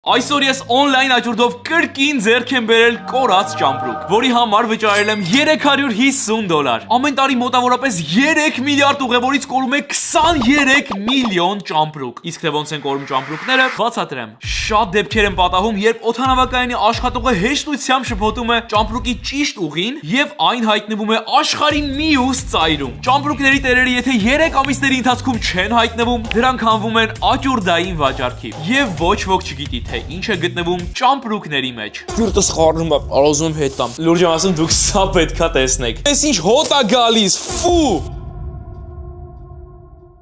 Այսօր ես on-line աճուրդով կրկին ձեռք եմ բերել կորած ճամպրուկ, որի համար վճարել եմ $350։ Ամեն տարի մոտավորապես 3 միլիարդ ուղևորից կորում է 23 միլիոն ճամպրուկ։ Իսկ թե ոնց են կորում ճամպրուկները, բացատրեմ։ Շատ դեպքեր են պատահում, երբ օդանավակայանի աշխատողը հեշտությամբ շփոթում է ճամպրուկի ճիշտ ուղին եւ այն հայտնվում է աշխարհի մյուս ծայրում։ Ճամպրուկների տերերը եթե 3 ամիսների ընթացքում չեն հայտնվում, դրանք հանվում են աճուրդային վաճառքի եւ ոչ ոք չգիտի թե ինչ է գտնվում ճամպրուկների մեջ։ Սիրտս խառնում է, արոզում հետամ։ Լուրջ եմ ասում, դուք սա պետքա տեսնեք։ Այս ինչ հոտ է գալիս, ֆու։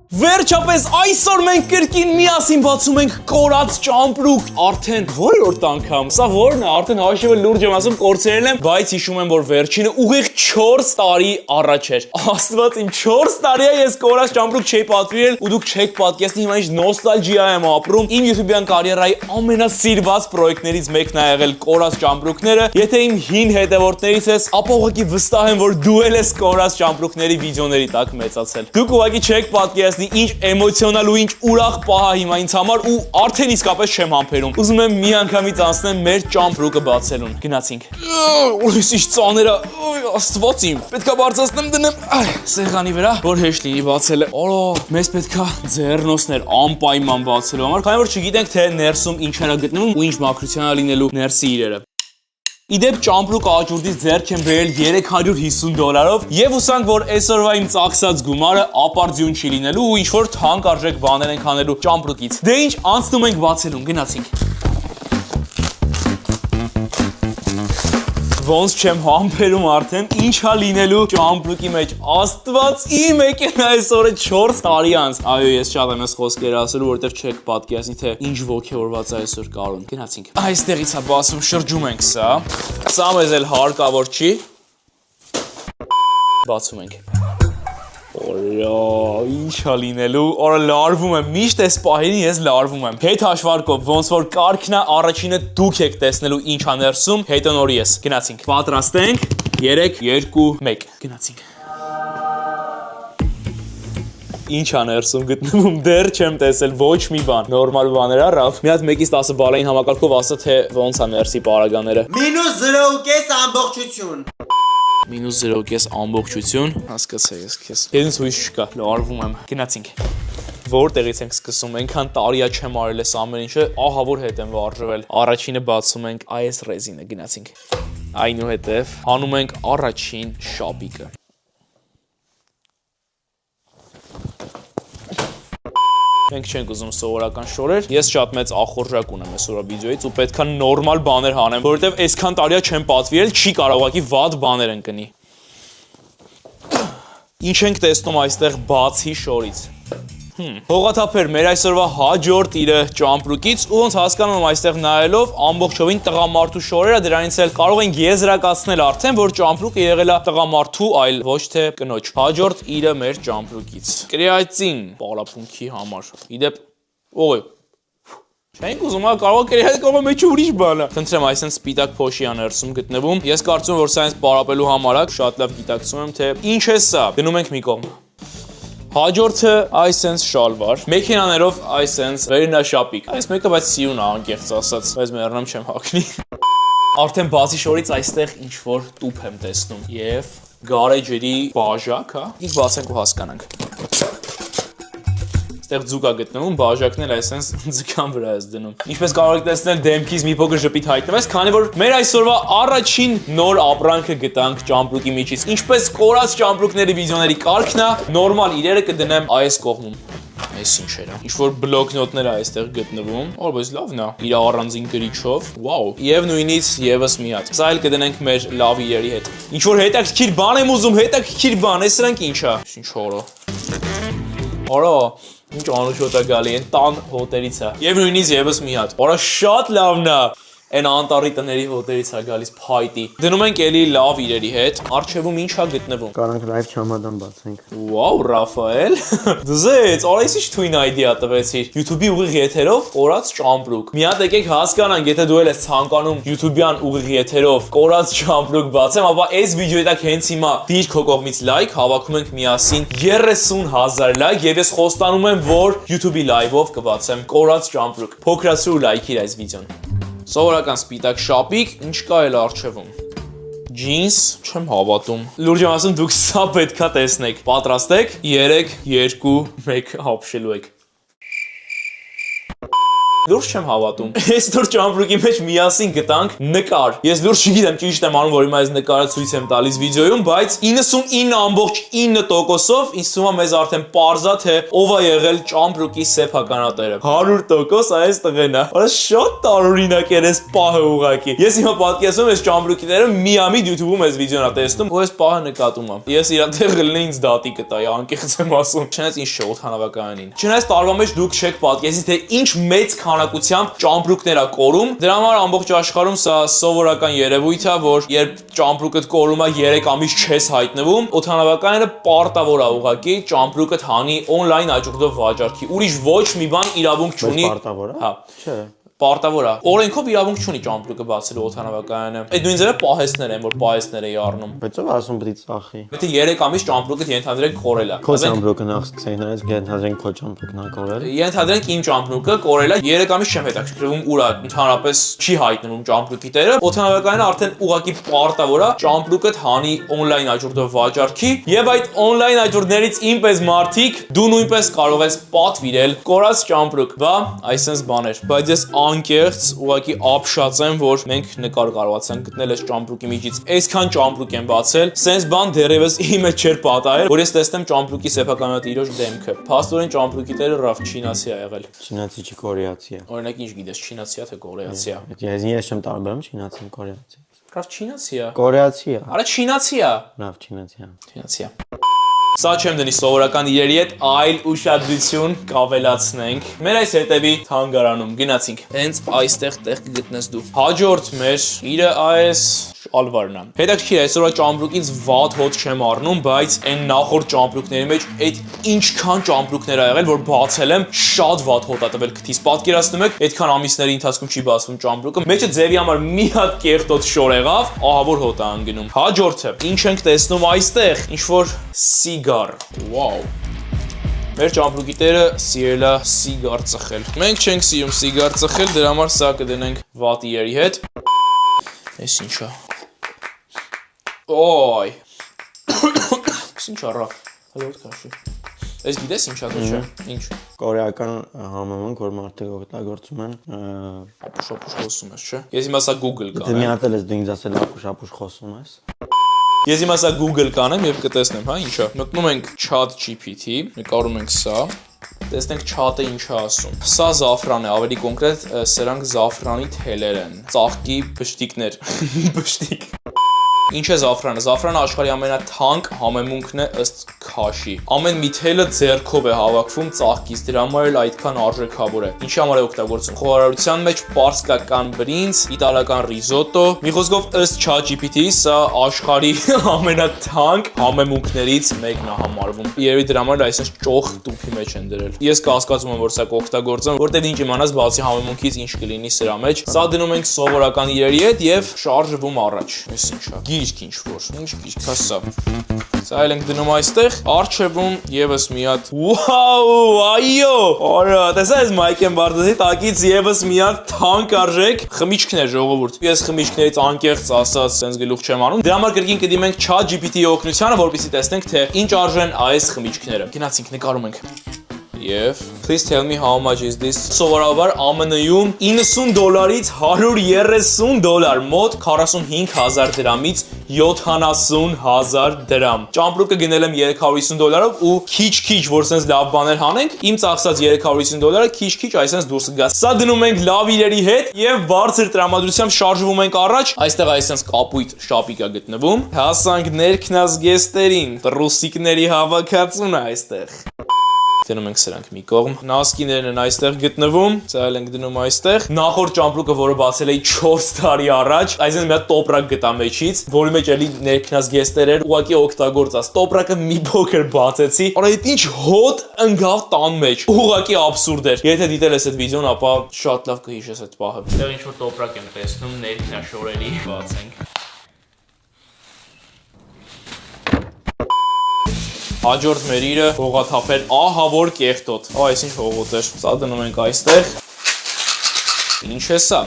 Վերջապես այսօր մենք կրկին միասին բացում ենք կորած ճամպրուկ։ Արդեն որորդ անգամ, սա որն է, արդեն հաշիվը լուրջ եմ ասում, կորցրել եմ, բայց հիշում եմ, որ վերջինը ուղիղ 4 տարի առաջ էր։ Աստված իմ 4 տարի է ես կորած ճամպրուկ չէի պատվիրել ու դուք չեք պատկերացնի հիմա ինչ նոստալգիա եմ ապրում։ Իմ YouTube-յան կարիերայի ամենասիրված պրոյեկտներից մեկն է եղել կորած ճամպրուկները։ Եթե իմ հին հետևորդներից ես, ապա ուղղակի վստահ եմ, որ դու ես կորած ճամպրուկների վիդեոների տակ մեծացել։ Դուք ուղղակի չեք պատկերացնի ինչ էմոցիոնալ ու ինչ ուրախ պահ է հիմա ինձ համար ու արդեն իսկապես չեմ համբերում։ Ուզում եմ մի անգամից անցնեմ մեր ճամպրուկը բացելուն։ Գնացինք։ Ուրիշ ինչ ծանր է, Աստված իմ։ Պետքա բարձրացնեմ դնեմ սեղանի վրա, որ հեշտ լինի բացելը։ Օ, մեզ պետքա ձեռնոցներ անպայման բացելու համար, քանի որ չգիտենք թե ներսում ինչեր է գտնվում ու ինչ մաքրության է լինելու ներսի իրերը։ Իդեպ ճամպրուկ աճուրդից ձեռք եմ բերել $350-ով եւ հուսանք, որ այսօրվա իմ ծախսած գումարը ապարդյուն չի լինելու ու ինչ-որ թանկ արժեք բաներ ենք անելու ճամպրուկից։ Դե ինչ, անցնում ենք բացելուն, գնացինք։ Ոնց չեմ համբերում արդեն, ինչա լինելու ճամպրուկի մեջ, Աստված իմ եկել այսօրը 4 տարի անց։ Այո, ես շատ եմ այս խոսքերը ասելու, որովհետև չեք պատկերացնի, թե ինչ ոգևորված է այսօր Կարոն։ Գնացինք։ Այստեղից է բացում, շրջում ենք սա։ Սա մեզ էլ հարկավոր չի։ Բացում ենք։ Օրյա, ինչա լինելու, օրը լարվում եմ, միշտ այս պահին ես լարվում եմ։ Հետ հաշվարկով, ոնց որ կարգն է, առաջինը դուք եք տեսնելու ինչա ներսում, հետո նոր ես։ Գնացինք։ Պատրաստենք, 3, 2, 1, գնացինք։ Ինչա ներսում գտնվում, դեռ չեմ տեսել ոչ մի բան։ Նորմալ բաներ առավ։ Մի հատ 1-ից 10 բալային համակարգով ասա թե ոնց է ներսի պարագաները։ -0.5 ամբողջություն։ -0.5 ամբողջություն, հասկացա ես քեզ։ Ինձ հույս չկա, լարվում եմ։ Գնացինք։ Որտեղից ենք սկսում, այնքան տարիա չեմ արել այս ամեն ինչը, ահա որ հետ եմ վարժվել։ Առաջինը բացում ենք այս ռեզինը, գնացինք։ Այնուհետև հանում ենք առաջին շապիկը։ Մենք չենք ուզում սովորական շորեր, ես շատ մեծ ախորժակ ունեմ այսօրվա վիդեոից ու պետքա նորմալ բաներ հանեմ, որովհետև այսքան տարիա չեմ պատվիրել, չի կարող ուղղակի վատ բաներ ընկնի։ Ինչ ենք տեսնում այստեղ բացի շորից։ Հողաթափեր մեր այսօրվա հաջորդ իրը ճամպրուկից ու ոնց հասկանում եմ այստեղ նայելով ամբողջովին տղամարդու շորերը դրանից էլ կարող ենք եզրակացնել արդեն, որ ճամպրուկը եղել է տղամարդու, այլ ոչ թե կնոջ։ Հաջորդ իրը մեր ճամպրուկից։ Կրեատին պարապունքի համար։ Իդեպ ողե։ Չենք ուզում, կարող է կրեատին կարող է մեջը ուրիշ բան է։ Խնդրեմ, այսինքն սպիտակ փոշի է ներսում գտնվում։ Ես կարծում եմ, որ սա ինձ պարապելու համար է, շատ լավ գիտակցում եմ, թե ինչ է սա։ Գնում ենք մի կողմ։ Հաջորդը այսենց շալվար, մեքենաներով այսենց վերնաշապիկ։ Այս մեկը բայց սիուն է անկեղծ ասած, բայց մեռնամ չեմ հագնի։ Արդեն բացի շորից այստեղ ինչ-որ տուփ եմ տեսնում եւ գարեջերի բաժակ, հա։ Իսկ բացենք ու հասկանանք։ Այստեղ ձուկ է գտնվում, բաժակն էլ այսպես ձգան վրա ես դնում։ Ինչպես կարող եք տեսնել, դեմքից մի փոքր ժպիտ հայտնվեց, քանի որ մեր այսօրվա առաջին նոր ապրանքը գտանք ճամպրուկի միջից։ Ինչպես կորած ճամպրուկների վիդեոների կարգն է, նորմալ իրերը կդնեմ այս կողմում։ Այս ինչեր է։ Ինչ-որ բլոկնոտներ է այստեղ գտնվում, որպես լավն է։ Իր առանձին գրիչով, վաու։ Եվ նույնից եւս մի հատ։ Սա էլ կդնենք մեր լավ իրերի հետ։ Ինչ-որ հետաքրքիր բան եմ ուզում, հետաքրքիր բան, այս սրանք ինչ է։ Ինչ հորո։ Հորո։ Ինչ անուշոտ է գալի, են տան հոտերից է։ Եվ նույնից եւս մի հատ։ Որա շատ լավն է։ Այն անտառի տների հոտերից է գալիս փայտի։ Դնում ենք էլի լավ իրերի հետ։ Արջևում ինչ է գտնվում։ Կարանք լայվ չամադան բացենք։ Վաու, Ռաֆայել։ Դզեց, արես ինչ թույն այդեա տվեցիր։ YouTube-ի ուղիղ եթերով կորած ճամպրուկ։ Մի հատ եկեք հասկանանք, եթե դու ես ցանկանում YouTube-յան ուղիղ եթերով կորած ճամպրուկ բացեմ, ապա այս վիդեոյի տակ հենց հիմա դիր քո կողմից լայք, հավաքում ենք միասին 30,000 լայք եւ ես խոստանում եմ, որ YouTube-ի լայվով կբացեմ կորած ճամպրուկ։ Փոքրացրու լայքիր այս վիդեոն։ Սովորական սպիտակ շապիկ, ինչ կա էլ արջևում։ Ջինս, չեմ հավատում։ Լուրջ եմ ասում, դուք սա պետքա տեսնեք։ Պատրաստ եք։ 3, 2, 1 հապշելու եք։ Լուրջ չեմ հավատում։ Այս դուր ճամպրուկի մեջ միասին գտանք նկար։ Ես լուրջ չգիտեմ ճիշտ եմ անում, որ հիմա այս նկարը ցույց եմ տալիս վիդեոյում, բայց 99.9%-ով ինձ թվում է մեզ արդեն պարզա թե ով է եղել ճամպրուկի սեփականատերը։ 100% այս տղեն է։ Որը շատ տարօրինակ էր այս պահը ուղակի։ Ես հիմա պատկերացնում եմ այս ճամպրուկիները միամիտ YouTube-ում այս վիդեոն է տեսնում, ու այս պահը նկատում եմ։ Ես իրա տեղ լինեի ինձ դատի կտայի, անկեղծ եմ ասում։ Չնայած ինչ շոթանավականին։ Չնայած տարվա մեջ դուք չեք պատկերացնի թե ինչ մեծ քանակությամբ ճամպրուկներ է կորում։ Դրա համար ամբողջ աշխարհում սա սովորական երևույթ է, որ երբ ճամպրուկդ կորում է 3 ամիս չես հայտնվում, օդանավակայանը պարտավոր է ուղղակի ճամպրուկդ հանի on-line աճուրդով վաճառքի։ Ուրիշ ոչ մի բան իրավունք չունի։ Պարտավոր է։ Հա։ Չէ։ Պարտավոր է։ Օրենքով իրավունք չունի ճամպրուկը բացելու օդանավակայանը։ Այդ նույն ձևը պահեստներ են, որ պահեստներ էի առնում։ Բայց ով ասում պետք է ծախի։ Եթե 3 ամիս ճամպրուկը ենթադրենք կորել է։ Քո ճամպրուկը նախ ցեյներից ենթադրենք քո ճամպրուկն է կորել։ Ենթադրենք իմ ճամպրուկը կորել է 3 ամիս չեմ հետաքրքրվում ուր է, ընդհանրապես չի հայտնվում ճամպրուկի տերը։ Օդանավակայանը արդեն ուղակի պարտավոր է ճամպրուկդ հանի on-line աճուրդով վաճառքի, եւ այդ on-line աճուրդներից ինպես մարդիկ դու նույնպես կարող ես պատվիրել կորած ճամպրուկ։ Բա, այսպես բաներ, բայց ես անկեղծ ուղակի ապշած եմ, որ մենք նկար կարողացանք գտնել այս ճամպրուկի միջից։ Այսքան ճամպրուկ եմ բացել, սենց բան դեռևս իմը չէր պատահել, որ ես տեսնեմ ճամպրուկի սեփականատիրոջ դեմքը։ Փաստորեն ճամպրուկի տերը Ռաֆ չինացի է եղել։ Չինացի չի կորեացի է։ Օրինակ ինչ գիտես, չինացի է թե կորեացի է։ Ես չեմ տարբերում չինացին կորեացի։ Ռաֆ չինացի է։ Կորեացի է։ Արա չինացի է։ Լավ չինացի է։ Չինացի է։ Սա չեմ դնի սովորական իրերի հետ, այլ ուշադրություն կավելացնենք։ Մեր այս հետևի թանգարանում գնացինք։ Հենց այստեղ տեղ կգտնես դու։ Հաջորդ մեր իրը այս շալվարն է։ Հետաքրքիր է, այսօր ճամպրուկից վատ հոտ չեմ առնում, բայց այն նախորդ ճամպրուկների մեջ այդ ինչքան ճամպրուկներ ա եղել, որ բացել եմ, շատ վատ հոտ ա տվել քթիս։ Պատկերացնում եք, այդքան ամիսների ընթացքում չի բացվում ճամպրուկը։ Մեջը ձևի համար մի հատ կեղտոտ շոր եղավ, ահա որ հոտ ա անգնում։ Հաջորդը, ինչ ենք տեսնում այստեղ, ինչ որ սիգար։ Վաու։ Մեր ճամպրուկի տերը սիրել է սիգար ծխել։ Մենք չենք սիրում սիգար ծխել, դրա համար սա կդնենք վատ իրերի հետ։ Էս ինչ է։ Օй։ Ինչ առավ։ Հաջորդ քաշի։ Այս գիտես ինչ է դու չէ։ Ինչ։ Կորեական համեմունք, որ մարդիկ օգտագործում են ապուշ խոսում ես, չէ։ Ես հիմա սա Google Դե կանեմ։ մի հատ էլ ես դու ինձ ասել ապուշ խոսում ես։ Ես հիմա սա Google կանեմ եւ կտեսնեմ, հա, ինչա։ Մտնում ենք ChatGPT, նկարում ենք սա։ Տեսնենք chat-ը ինչ է ասում։ Սա զաֆրան է, ավելի կոնկրետ սրանք զաֆրանի թելեր են։ Ծաղկի բշտիկներ։ Բշտիկ։ Ինչ է զաֆրանը։ Զաֆրանը աշխարհի ամենաթանկ համեմունքն է ըստ քաշի։ Ամեն մի թելը ձեռքով է հավաքվում ծաղկից, դրա համար էլ այդքան արժեքավոր է։ Ինչի համար է օգտագործվում։ Խոհարարության մեջ պարսկական բրինձ, իտալական ռիզոտո։ Մի խոսքով ըստ ChatGPT-ի սա աշխարհի ամենաթանկ համեմունքներից մեկն է համարվում։ Երևի դրա համար այսպես ճոխ տուփի մեջ են դրել։ Ես կհասկացում եմ, որ սա կօգտագործեմ, որտեղ ինչ իմանաս բացի համեմունքից ինչ կլինի սրա մեջ։ Սա դնում ենք սովորական իրերի հետ եւ շարժվում առաջ։ Այս ինչ է։ Գիրք ինչ որ, ինչ գիրք, հասա։ Սա էլ ենք դնում այստեղ, արչևում եւս մի հատ։ Վաու, այո։ Արա, տեսա այս Մայքեն Բարտեզի տակից եւս մի հատ թանկ արժեք խմիչքներ ժողովուրդ։ Ես խմիչքներից անկեղծ ասած sense գլուխ չեմ անում։ Դրա համար կրկին կդիմենք ChatGPT-ի օգնությանը, որպեսզի տեսնենք թե ինչ արժեն այս խմիչքները։ Գնացինք, նկարում ենք։ Եվ please tell me how much is this։ Սովորաբար ԱՄՆ-ում $90-ից $130, մոտ 45,000 դրամից 70,000 դրամ։ Ճամպրուկը գնել եմ $350-ով ու քիչ-քիչ, որ sense լավ բաներ հանենք, իմ ծախսած $350-ը քիչ-քիչ այսպես դուրս կգա։ Սա դնում ենք լավ իրերի հետ եւ բարձր տրամադրությամբ շարժվում ենք առաջ։ Այստեղ այսպես կապույտ շապիկ է գտնվում։ Հասանք ներքնազգեստերին, ռուսիկների հավաքածուն է այստեղ։ Դնում ենք սրանք մի կողմ։ Նասկիներն են այստեղ գտնվում, սա էլ ենք դնում այստեղ։ Նախորդ ճամպրուկը, որը բացել էի 4 տարի առաջ, այսինքն մի հատ տոպրակ գտա մեջից, որի մեջ էլի ներքնած գեստեր էր, ուղղակի օգտագործած։ Տոպրակը մի փոքր բացեցի, արա այդ ինչ հոտ ընկավ տան մեջ։ Ուղղակի աբսուրդ էր։ Եթե դիտել ես այդ վիդեոն, ապա շատ լավ կհիշես այդ պահը։ Այստեղ ինչ որ տոպրակ եմ տեսնում, ներքնաշորերի բացենք։ Հաջորդ մեր իրը հողաթափեր, ահա որ կեղտոտ։ Այս ինչ հողոտ էր։ Սա դնում ենք այստեղ։ Ինչ է սա։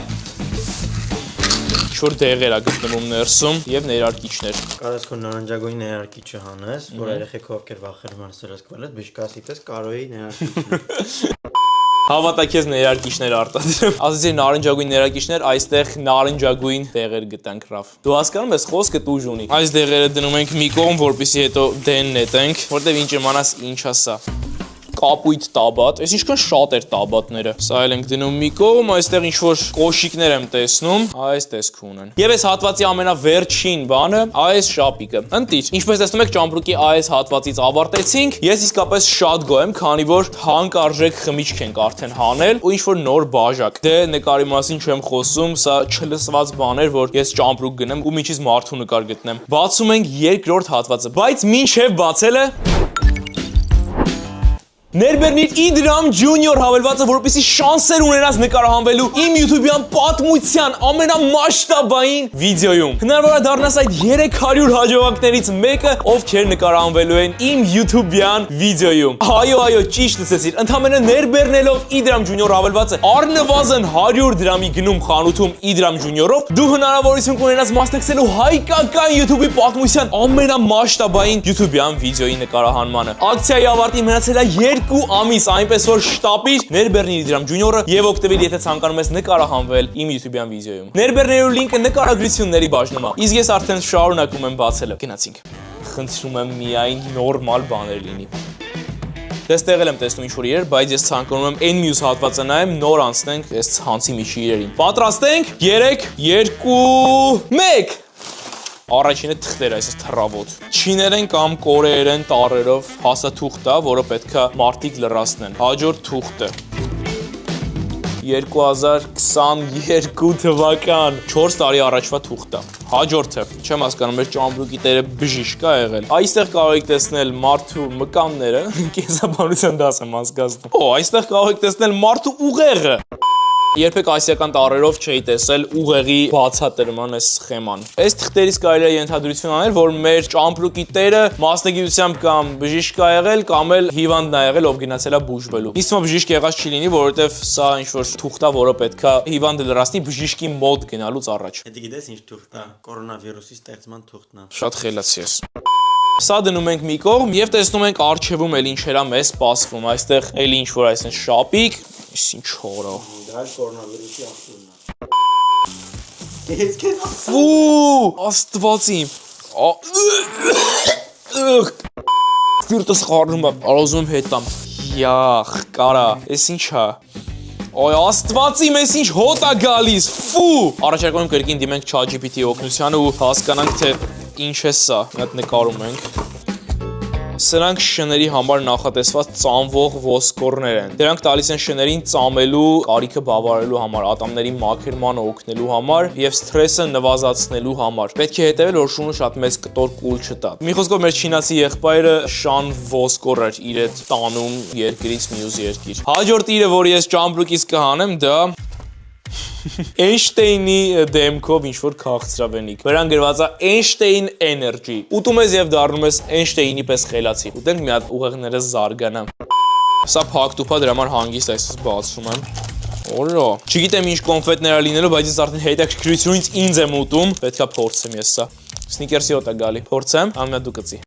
Ինչ-որ դեղեր է գտնվում ներսում եւ ներարկիչներ։ Կարես քո նարնջագույն ներարկիչը հանես, որ երեխեք ովքեր վախենում են սրսկվել, բժշկասի պես կարոյի ներարկիչն։ Հավատա քեզ ներարկիչներ արտադրեմ։ Ասեցի նարնջագույն ներարկիչներ, այստեղ նարնջագույն դեղեր գտանք ռավ։ Դու հասկանում ես, խոսքը տուժ ունի։ Այս դեղերը դնում ենք մի կողմ, որպեսզի հետո դեն նետենք, որտեվ ինչ իմանաս ինչա սա։ Կապույտ տաբատ, այս ինչքան շատ էր տաբատները։ Սա էլ ենք դնում մի կողմ, այստեղ ինչ-որ կոշիկներ եմ տեսնում, այս տեսք ունեն։ Եվ այս հատվածի ամենավերջին բանը, այս շապիկը։ Ընտիր, ինչպես տեսնում եք, ճամպրուկի այս հատվածից ավարտեցինք։ Ես իսկապես շատ գոհ եմ, քանի որ հանկարժեք խմիչք ենք արդեն հանել ու ինչ-որ նոր բաժակ։ Դե նկարի մասին չեմ խոսում, սա չլսված բան էր, որ ես ճամպրուկ գնեմ ու միջից մարդու նկար գտնեմ։ Բացում ենք երկրորդ հատվածը, բայց մինչև բացելը Ներբեռնիր Իդրամ Ջունիոր հավելվածը, որպեսզի շանսեր ունենաս նկարահանվելու իմ YouTube-յան պատմության ամենամասշտաբային վիդեոյում։ Հնարավոր է դառնաս այդ 300 հաջողակներից մեկը, ովքեր նկարահանվելու են իմ YouTube-յան վիդեոյում։ Այո, ճիշտ լսեցիր, ընդհանրապես ներբեռնելով Իդրամ Ջունիոր հավելվածը առնվազն 100 դրամի գնում խանութում Իդրամ Ջունիորով, դու հնարավորություն կունենաս մասնակցելու հայկական YouTube-ի պատմության ամենամասշտաբային YouTube-յան վիդեոյի նկարահանմանը։ Ակցիայի ավարտին մնացել է 2 ամիս, այնպես որ շտապիր ներբեռնիր Իդրամ Ջունիորը եւ օգտվիր, եթե ցանկանում ես նկարահանվել իմ YouTube-յան վիդեոյում։ Ներբեռնելու լինքը նկարագրությունների բաժնում է։ Իսկ ես արդեն շարունակում եմ բացելը։ Գնացինք։ Խնդրում եմ միայն նորմալ բաներ լինի։ Դեստեղել եմ տեսնում ինչ-որ իրեր, բայց ես ցանկանում եմ այն մյուս հատվածը նայեմ, նոր անցնենք այս ցանցի միջի իրերին։ Պատրաստ ենք։ 3, 2, 1 Առաջինը թղթեր այսպես թռավոտ։ Չիներեն կամ կորեերեն տառերով հաստաթուղթ է, որը պետքա մարդիկ լրացնեն։ Հաջորդ թուղթը 2022 թվական 4 տարի առաջվա թուղթ է։ Հաջորդը, չեմ հասկանում, մեր ճամպրուկի տերը բժիշկ է եղել։ Այստեղ կարող եք տեսնել մարդու մկանները, կենսաբանության դաս եմ անցկացնում։ Այստեղ կարող եք տեսնել մարդու ուղեղը։ Երբեք ասիական տառերով չէի տեսել ուղեղի բացատրման այս սխեման։ Այս թղթերից կարելի է ենթադրություն անել, որ մեր ճամպրուկի տերը մասնագիտությամբ կամ բժիշկ է եղել, կամ էլ հիվանդն է եղել, ով գնացել է բուժվելու։ Իսկ բժիշկ եղած չի լինի, որովհետև սա ինչ-որ թուղթ է, որը պետքա հիվանդը լրացնի բժիշկի մոտ գնալուց առաջ։ Եթե գիտես ինչ թուղթ է, կորոնավիրուսի ստեղծման թուղթն է։ Շատ խելացի ես։ Սա դնում ենք մի կողմ եւ տեսնում ենք արջևում էլ ինչեր է մեզ սպասվում։ Այստեղ էլ ինչ-որ այսպես շապիկ, ինչ հորա։ Դա կորոնավիրուսի աղբյուրն է։ Ֆու, աստվածիմ։ Սիրտս խառնում է, արազում հետամ։ Յախ, կարա, էս ինչ է։ Ոյ աստվածիմ, էս ինչ հոտ է գալիս։ Ֆու։ Առաջարկում եմ կրկին դիմենք ChatGPT-ի օգնությանը ու հասկանանք, թե ինչ է սա։ Մի հատ նկարում ենք։ Սրանք շների համար նախատեսված ծամվող ոսկորներ են։ Դրանք տալիս են շներին ծամելու, կարիքը բավարարելու համար, ատամների մաքրմանը օգնելու համար եւ սթրեսը նվազեցնելու համար։ Պետք է հետեւել, որ շունը շատ մեծ կտոր կուլ չտա։ Մի խոսքով մեր չինացի եղբայրը շան ոսկոր էր իր հետ տանում երկրից մյուս երկիր։ Հաջորդ իրը, որ ես ճամպրուկից կհանեմ, դա Էյնշտեյնի դեմքով ինչ-որ քաղցրավենիք։ Վրան գրված է Einstein Energy։ Ուտում ես եւ դառնում ես Էյնշտեյնի պես խելացի։ Ուտենք մի հատ ուղեղները զարգանա։ Սա փակտուփա, դրա համար հանգիստ այսպես բացում եմ։ Օլո։ Չգիտեմ ինչ կոնֆետներ է լինելու, բայց ես արդեն հետաքրքրությունից ինձ եմ ուտում։ Պետքա փորձեմ ես սա։ Սնիկերսի հոտ է գալի։ Փորձեմ, ամենա դու կծի։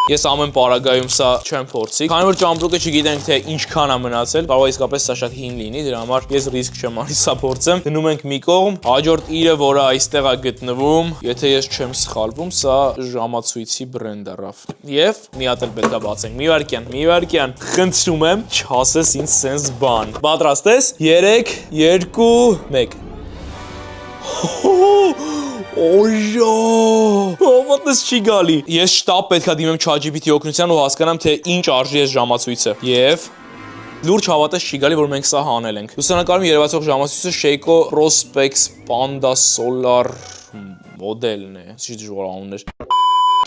Ես ամեն պարագայում սա չեմ փորձի, քանի որ ճամպրուկը չգիտենք թե ինչքան է մնացել, կարող է իսկապես սա շատ հին լինի, դրա համար ես ռիսկ չեմ անի սա փորձեմ։ Դնում ենք մի կողմ, հաջորդ իրը, որը այստեղ է գտնվում, եթե ես չեմ սխալվում, սա ժամացույցի բրենդ է ռավ։ Եվ մի հատ էլ պետք է բացենք։ Մի վարքյան, խնդրում եմ, չասես ինձ սենց բան։ Պատրաստ ես։ 3, 2, 1 Օյո, ովտես չի գալի։ Ես շտապ պետքա դիմեմ ChatGPT-ի օգնության ու հասկանամ, թե ինչ արժի է ժամացույցը։ Եվ լուրջ հավատես չի գալի, որ մենք սա հանել ենք։ Լուսանկարում երևացող ժամացույցը Sheiko Prospex Panda Solar մոդելն է։ Ինչ դժվար անուններ։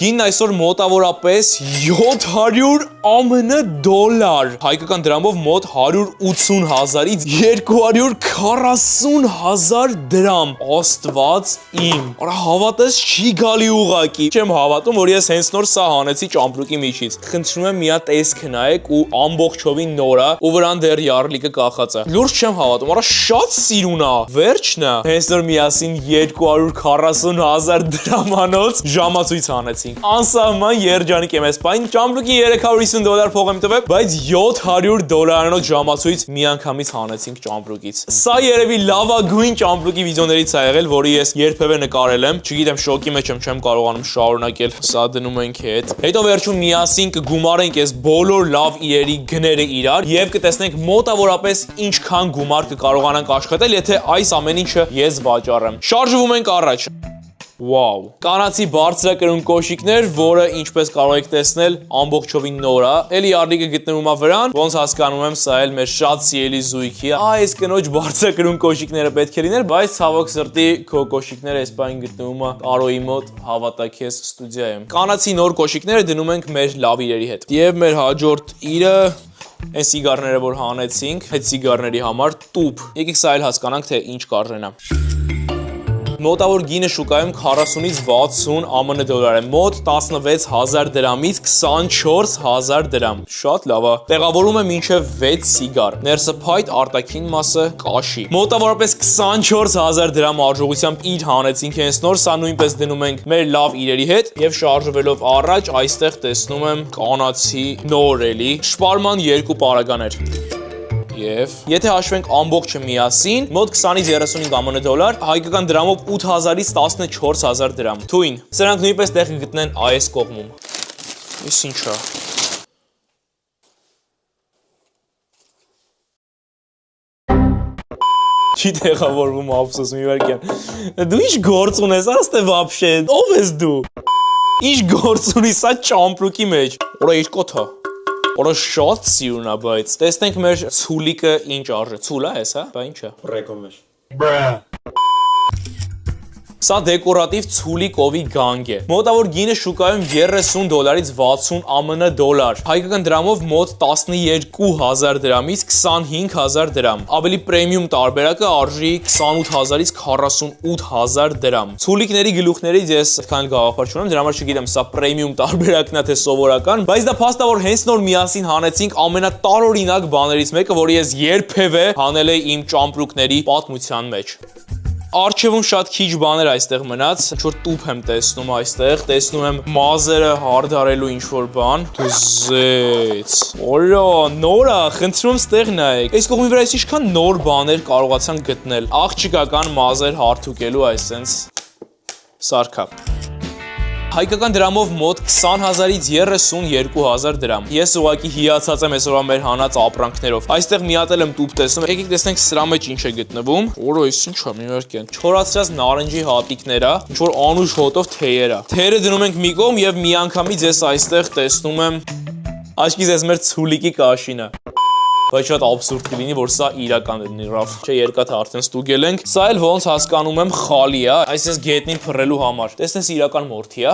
Գինն այսօր մոտավորապես 700 ԱՄՆ դոլար, հայկական դրամով մոտ 180,000-ից 240,000 դրամ, աստված իմ, արա հավատես չի գալի ուղակի, չեմ հավատում, որ ես հենց նոր սա հանեցի ճամպրուկի միջից, խնդրում եմ միա տեսք նայեք ու ամբողջովին նոր է ու վրան դեռ յառլիկը կախած է, լուրջ չեմ հավատում, արա շատ սիրուն է, վերջն է, հենց նոր միասին 240,000 դրամանոց ժամացույց հանեցի Անսահման երջանիկ եմ ես պայն ճամպրուկի 350 դոլար փող եմ տվել, բայց 700 դոլարանոց ժամացույց միանգամից հանեցինք ճամպրուկից։ Սա երևի լավագույն ճամպրուկի վիդեոներից է եղել, որի ես երբևէ նկարել եմ, չգիտեմ շոկի մեջ եմ, չեմ կարողանում շարունակել։ Սա դնում ենք հետ։ Հետո վերջում միասին կգումարենք այս բոլոր լավ իրերի գները իրար եւ կտեսնենք մոտավորապես ինչքան գումար կկարողանանք աշխատել, եթե այս ամեն ինչը ես վաճառեմ։ Շարժվում ենք առաջ։ Wow, կանացի բարձրակրուն կոշիկներ, որը ինչպես կարող եք տեսնել, ամբողջովին նոր է։ Էլի յառլիկը գտնվում է վրան, ոնց հասկանում եմ, սա էլ մեր շատ սիրելի զույգի է։ Այս կնոջ բարձրակրուն կոշիկները պետք է լիներ, բայց ցավոք սրտի քո կոշիկները այս պահին գտնվում է Տարոյի մոտ հավատաքես ստուդիայում։ Կանացի նոր կոշիկները դնում ենք մեր լավ իրերի հետ։ Եվ մեր հաջորդ իրը այն սիգարները, որ հանեցինք, այդ սիգարների համար տուփ։ Եկեք սա էլ հասկանանք, թե ինչ կարժենա։ Մոտավոր գինը շուկայում 40-ից 60 ԱՄՆ դոլար է, մոտ 16,000 դրամից 24,000 դրամ, շատ լավ է, տեղավորում է մինչև 6 սիգար, ներսը փայտ, արտաքին մասը կաշի, մոտավորապես 24,000 դրամ արժողությամբ իր հանեցինք հենց նոր, սա նույնպես դնում ենք մեր լավ իրերի հետ եւ շարժվելով առաջ այստեղ տեսնում եմ կանացի նոր էլի, շպարման 2 պարագաներ Եվ եթե հաշվենք ամբողջը միասին, մոտ 20-ից 35 ԱՄՆ դոլար, հայկական դրամով 8,000-ից 14,000 դրամ։ Թույն, սրանք նույնպես տեղ կգտնեն այս կողմում։ Այս ինչ է։ Չի տեղավորվում ափսոս մի վարքյան։ Դու ինչ գործ ունես, աստե վաբշե, ով ես դու։ Ինչ գործ ունի սա ճամպրուկի մեջ։ Օրա իր կոթա։ Որը շատ սիրուն է, բայց տեսնենք մեր ցուլիկը ինչ արժե։ Ցուլ է էս, հա, բա ինչ է։ Ռեկոմեշ։ Սա դեկորատիվ ցուլի կովի գանգ է։ Մոտավոր գինը շուկայում 30 դոլարից 60 ԱՄՆ դոլար։ Հայկական դրամով մոտ 12,000 դրամից 25,000 դրամ։ Ավելի պրեմիում տարբերակը արժի 28,000-ից 48,000 դրամ։ Ցուլիկների գլուխներից ես այդքան գաղափար չունեմ, դրա համար չգիտեմ սա պրեմիում տարբերակն է թե սովորական, բայց դա փաստ է որ հենց նոր միասին հանեցինք ամենատարօրինակ բաներից մեկը, որը ես երբևէ հանել եմ իմ ճամպրուկների պատմության մեջ։ Արջևում շատ քիչ բաներ այստեղ մնաց, ինչ-որ տուփ եմ տեսնում այստեղ, տեսնում եմ մազերը հարդարելու ինչ-որ բան, դուզեց, օրո, նորա, խնդրում ստեղ նայեք, այս կողմի վրա ինչքան նոր բաներ կարողացան գտնել, աղջիկական մազեր հարթուկելու այսենց սարքա։ Հայկական դրամով մոտ 20,000-ից 32,000 դրամ։ Ես ուղղակի հիացած եմ այսօրվա մեր հանած ապրանքներով։ Այստեղ մի հատ եմ տուփ տեսնում։ Եկեք տեսնենք սրա մեջ ինչ է գտնվում։ Որո այս ինչ է, մի վարքյան։ Չորացրած նարնջի հատիկներ է, ինչ որ անուշ հոտով թեյեր է։ Թեյերը դնում ենք մի կողմ եւ միանգամից ես այստեղ տեսնում եմ աչքիս ես մեր ցուլիկի կաշինը։ Բայց շատ աբսուրդ կլինի, որ սա իրական լինի, ռավ։ Չէ, երկաթը արդեն ստուգել ենք։ Սա էլ ոնց հասկանում եմ խալի է, այսպես գետնին փռելու համար։ Տեսնես իրական մորթի է։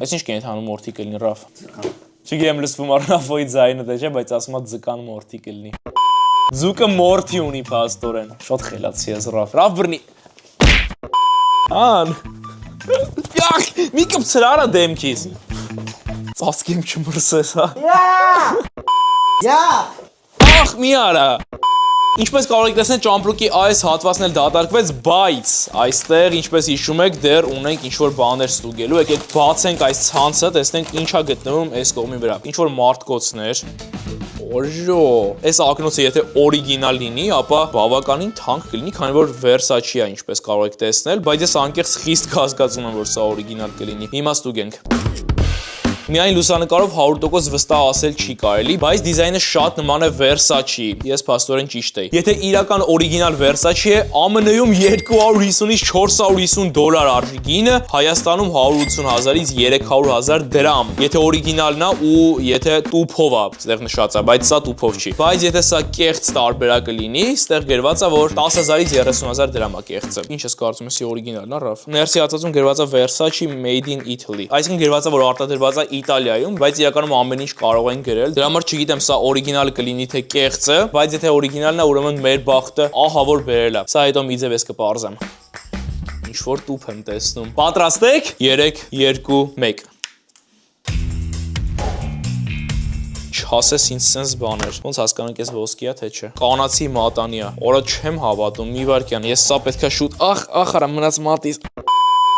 Այս ինչ կենթանում մորթի կլինի, ռավ։ Չգիտեմ լսվում առնավոյի ձայնը թե չէ, բայց ասում է ձկան մորթի կլինի։ Ձուկը մորթի ունի փաստորեն։ Շատ խելացի ես, ռավ։ Ռավ բռնի։ Ան։ Յախ, մի կպցրարա դեմքից։ Ծածկեմ չմրսես, հա։ Յախ։ Ախ, մի արա։ Ինչպես կարող եք տեսնել, ճամպրուկի այս հատվածն էլ դատարկվեց, բայց այստեղ, ինչպես հիշում եք, դեռ ունենք ինչ-որ բաներ ստուգելու, եկեք բացենք այս ցանցը, տեսնենք ինչ է գտնվում այս կողմի վրա։ Ինչ-որ մարտկոցներ։ Օժո, այս ակնոցը եթե օրիգինալ լինի, ապա բավականին թանկ կլինի, քանի որ Versace է, ինչպես կարող եք տեսնել, բայց ես անկեղծ խիստ կասկածում եմ, որ սա օրիգինալ կլինի։ Հիմա ստուգենք։ Միայն լուսանկարով 100% վստահ ասել չի կարելի, բայց դիզայնը շատ նման է Versace-ի։ Ես փաստորեն ճիշտ էի։ Եթե իրական օրիգինալ Versace է, ԱՄՆ-ում 250-ից 450 դոլար արժի գինը, Հայաստանում 180,000-ից 300,000 դրամ։ Եթե օրիգինալն է ու եթե տուփով է, այդտեղ նշած է, բայց սա տուփով չի։ Բայց եթե սա կեղծ տարբերակը լինի, այդտեղ գրված է, որ 10,000-ից 30,000 դրամ է կեղծը։ Ինչ ես կարծում ես օրիգինալն է, Ռաֆ։ Ներսի հատվածում գրված է Versace made in Italy։ Այսինքն գրված է, որ արտադրված է Իտալիայում, բայց իրականում ամեն ինչ կարող են գրել։ Դրա համար չգիտեմ սա օրիգինալը կլինի թե կեղծը, բայց եթե օրիգինալն է, ուրեմն մեր բախտը ահա որ բերել է։ Սա հետո մի ձև ես կպարզեմ։ Ինչ որ տուփ եմ տեսնում։ Պատրաստ եք։ 3, 2, 1։ Չասես ինձ սենց բաներ։ Ոնց հասկանանք ես ոսկի է թե չէ։ Կանացի մատանի է։ Օրա չեմ հավատում, մի վարքյան։ Ես սա պետքա շուտ արա մնաց մատից։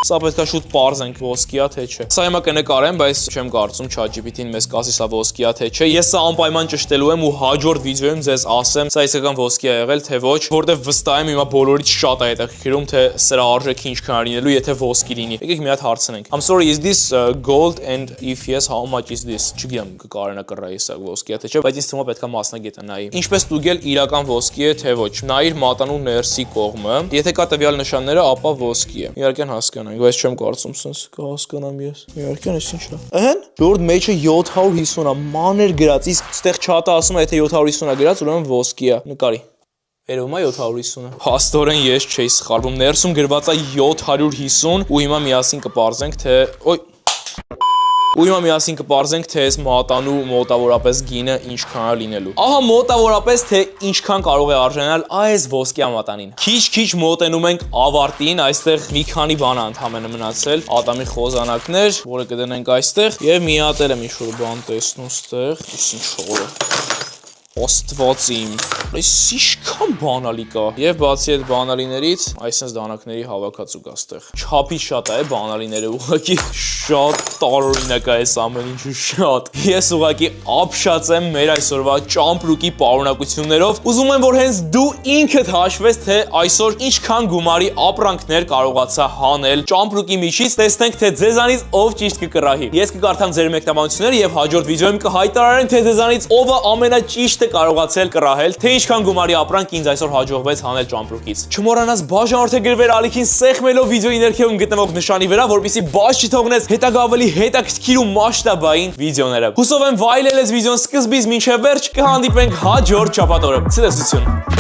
Սա պետքա շուտ պարզենք ոսկի է թե չէ։ Սա հիմա կնկարեմ, բայց չեմ կարծում ChatGPT-ին մեզ կասի սա ոսկի է թե չէ։ Ես սա անպայման ճշտելու եմ ու հաջորդ վիդեոյում ձեզ ասեմ սա իսկական ոսկի է եղել թե ոչ, որտեվ վստահ եմ հիմա բոլորից շատ է հետաքրքրում թե սրա արժեքը ինչքան է լինելու, եթե ոսկի լինի։ Եկեք մի հատ հարցնենք։ I'm sorry, is this gold and if yes, how much is this? Չգիտեմ կկարենա կռայի սա ոսկի է թե չէ, բայց ինձ թվում է պետքա մասնագետը նայի։ Ինչպես ստուգել իրական ոսկի է թե ոչ։ Նայիր մատանու ներսի կողմը։ Եթե կա տվյալ նշանները, ապա ոսկի է։ Իհարկե հասկանանք, բայց չեմ կարծում սենց կհասկանամ ես։ Իհարկե էս ինչ է։ Ըհն, ժողովուրդ մեջը 750 է, մանր գրած, իսկ այդտեղ չաթը ասում է, եթե 750 է գրած, ուրեմն ոսկի է։ Նկարի։ Երևում է 750-ը։ Փաստորեն ես չէի սխալվում։ Ներսում գրված է 750 ու հիմա միասին կպարզենք, թե թե այս մատանու մոտավորապես գինը ինչքան է լինելու։ Ահա մոտավորապես թե ինչքան կարող է արժանալ այս ոսկյա մատանին։ Քիչ մոտենում ենք ավարտին, այստեղ մի քանի բան ընդհանրապես մնացել, ատամի խոզանակներ, որը կդնենք այստեղ, եւ մի հատ էլ եմ ինչ-որ բան տեսնում ստեղ, ինչ շորը։ Աստված իմ, այս ինչքան բանալի կա։ Եվ բացի այդ բանալիներից, այսպես դանակների հավաքածու կա ստեղ։ Չափից շատ է բանալիները, ուղղակի շատ տարօրինակ է այս ամեն ինչը շատ։ Ես ուղղակի ապշած եմ մեր այսօրվա ճամպրուկի պարունակություններով։ Ուզում եմ, որ հենց դու ինքդ հաշվես, թե այսօր ինչքան գումարի ապրանքներ կարողացա հանել ճամպրուկի միջից, տեսնենք, թե ձեզանից ով ճիշտ կկռահի։ Ես կկարդամ ձեր մեկնաբանությունները եւ հաջորդ վիդեոյում կհայտարարեմ, թե ձեզանից ով է ամենաճիշտը կարողացել կռահել, թե ինչքան գումարի ապրանք ինձ այսօր հաջողվեց հանել ճամպրուկից։ Չմոռանաս բաժանորդել գրվել ալիքին սեղմելով վիդեոյի ներքևում գտնվող նշանի վրա, որպեսզի բաց չթողնես հետագա ավելի հետաքրքիր ու մասշտաբային վիդեոները։ Հուսով եմ վայելել ես վիդեոն սկզբից մինչև վերջ, կհանդիպենք հաջորդ շաբաթ օրը։ Ցտեսություն։